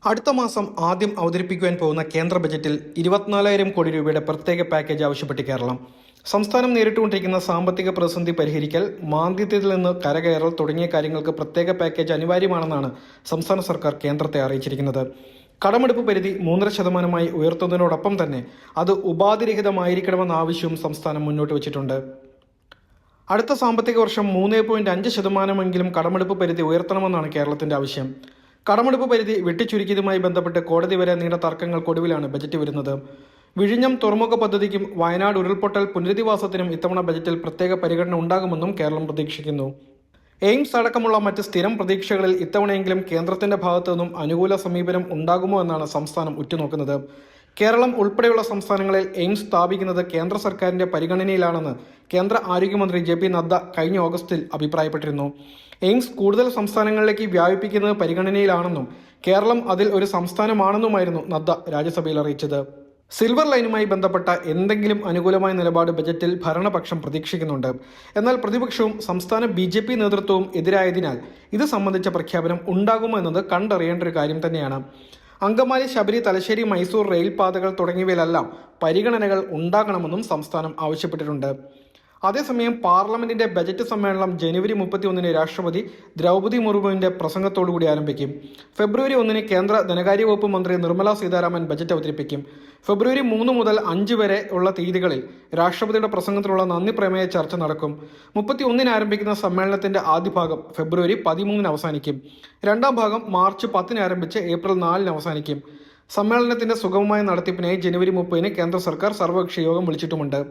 അടുത്ത മാസം ആദ്യം അവതരിപ്പിക്കുവാൻ പോകുന്ന കേന്ദ്ര ബജറ്റിൽ 24,000 കോടി രൂപയുടെ പ്രത്യേക പാക്കേജ് ആവശ്യപ്പെട്ട് കേരളം. സംസ്ഥാനം നേരിട്ടുകൊണ്ടിരിക്കുന്ന സാമ്പത്തിക പ്രതിസന്ധി പരിഹരിക്കൽ, മാന്ദ്യത്തിൽ നിന്ന് കരകയറൽ തുടങ്ങിയ കാര്യങ്ങൾക്ക് പ്രത്യേക പാക്കേജ് അനിവാര്യമാണെന്നാണ് സംസ്ഥാന സർക്കാർ കേന്ദ്രത്തെ അറിയിച്ചിരിക്കുന്നത്. കടമെടുപ്പ് പരിധി 3.5% ഉയർത്തുന്നതിനോടൊപ്പം തന്നെ അത് ഉപാധിരഹിതമായിരിക്കണമെന്ന ആവശ്യവും സംസ്ഥാനം മുന്നോട്ട് വച്ചിട്ടുണ്ട്. അടുത്ത സാമ്പത്തിക വർഷം 3.5% കടമെടുപ്പ് പരിധി ഉയർത്തണമെന്നാണ് കേരളത്തിന്റെ ആവശ്യം. കടമെടുപ്പ് പരിധി വെട്ടിച്ചുരുക്കിയതുമായി ബന്ധപ്പെട്ട് കോടതി വരെ നീണ്ട തർക്കങ്ങൾക്കൊടുവിലാണ് ബജറ്റ് വരുന്നത്. വിഴിഞ്ഞം തുറമുഖ പദ്ധതിക്കും വയനാട് ഉരുൾപൊട്ടൽ പുനരധിവാസത്തിനും ഇത്തവണ ബജറ്റിൽ പ്രത്യേക പരിഗണന ഉണ്ടാകുമെന്നും കേരളം പ്രതീക്ഷിക്കുന്നു. എയിംസ് അടക്കമുള്ള മറ്റ് സ്ഥിരം പ്രതീക്ഷകളിൽ ഇത്തവണയെങ്കിലും കേന്ദ്രത്തിന്റെ ഭാഗത്തു നിന്നും അനുകൂല സമീപനം ഉണ്ടാകുമോ എന്നാണ് സംസ്ഥാനം ഉറ്റുനോക്കുന്നത്. കേരളം ഉൾപ്പെടെയുള്ള സംസ്ഥാനങ്ങളിൽ എയിംസ് സ്ഥാപിക്കുന്നത് കേന്ദ്ര സർക്കാരിന്റെ പരിഗണനയിലാണെന്ന് കേന്ദ്ര ആരോഗ്യമന്ത്രി JP നദ്ദ കഴിഞ്ഞ ഓഗസ്റ്റിൽ അഭിപ്രായപ്പെട്ടിരുന്നു. എയിംസ് കൂടുതൽ സംസ്ഥാനങ്ങളിലേക്ക് വ്യാപിപ്പിക്കുന്നത് പരിഗണനയിലാണെന്നും കേരളം അതിൽ ഒരു സംസ്ഥാനമാണെന്നുമായിരുന്നു നദ്ദ രാജ്യസഭയിൽ അറിയിച്ചത്. സിൽവർ ലൈനുമായി ബന്ധപ്പെട്ട എന്തെങ്കിലും അനുകൂലമായ നിലപാട് ബജറ്റിൽ ഭരണപക്ഷം പ്രതീക്ഷിക്കുന്നുണ്ട്. എന്നാൽ പ്രതിപക്ഷവും സംസ്ഥാന BJP നേതൃത്വവും എതിരായതിനാൽ ഇത് സംബന്ധിച്ച പ്രഖ്യാപനം ഉണ്ടാകുമോ എന്നത് കണ്ടറിയേണ്ട ഒരു കാര്യം തന്നെയാണ്. അങ്കമാലി, ശബരി, തലശ്ശേരി, മൈസൂർ റെയിൽപാതകൾ തുടങ്ങിയവയിലെല്ലാം പരിഗണനകൾ ഉണ്ടാകണമെന്നും സംസ്ഥാനം ആവശ്യപ്പെട്ടിട്ടുണ്ട്. അതേസമയം പാർലമെന്റിന്റെ ബജറ്റ് സമ്മേളനം ജനുവരി 31 രാഷ്ട്രപതി ദ്രൗപദി മുർമുവിന്റെ പ്രസംഗത്തോടുകൂടി ആരംഭിക്കും. ഫെബ്രുവരി 1 കേന്ദ്ര ധനകാര്യ വകുപ്പ് മന്ത്രി നിർമ്മല സീതാരാമൻ ബജറ്റ് അവതരിപ്പിക്കും. ഫെബ്രുവരി 3 മുതൽ 5 വരെ ഉള്ള തീയതികളിൽ രാഷ്ട്രപതിയുടെ പ്രസംഗത്തിലുള്ള നന്ദി പ്രമേയ ചർച്ച നടക്കും. 31 ആരംഭിക്കുന്ന സമ്മേളനത്തിന്റെ ആദ്യ ഭാഗം ഫെബ്രുവരി 13 അവസാനിക്കും. രണ്ടാം ഭാഗം മാർച്ച് 10 ആരംഭിച്ച് ഏപ്രിൽ 4 അവസാനിക്കും. സമ്മേളനത്തിന്റെ സുഗമമായ നടത്തിപ്പിനായി ജനുവരി 30 കേന്ദ്ര സർക്കാർ സർവകക്ഷി യോഗം വിളിച്ചിട്ടുമുണ്ട്.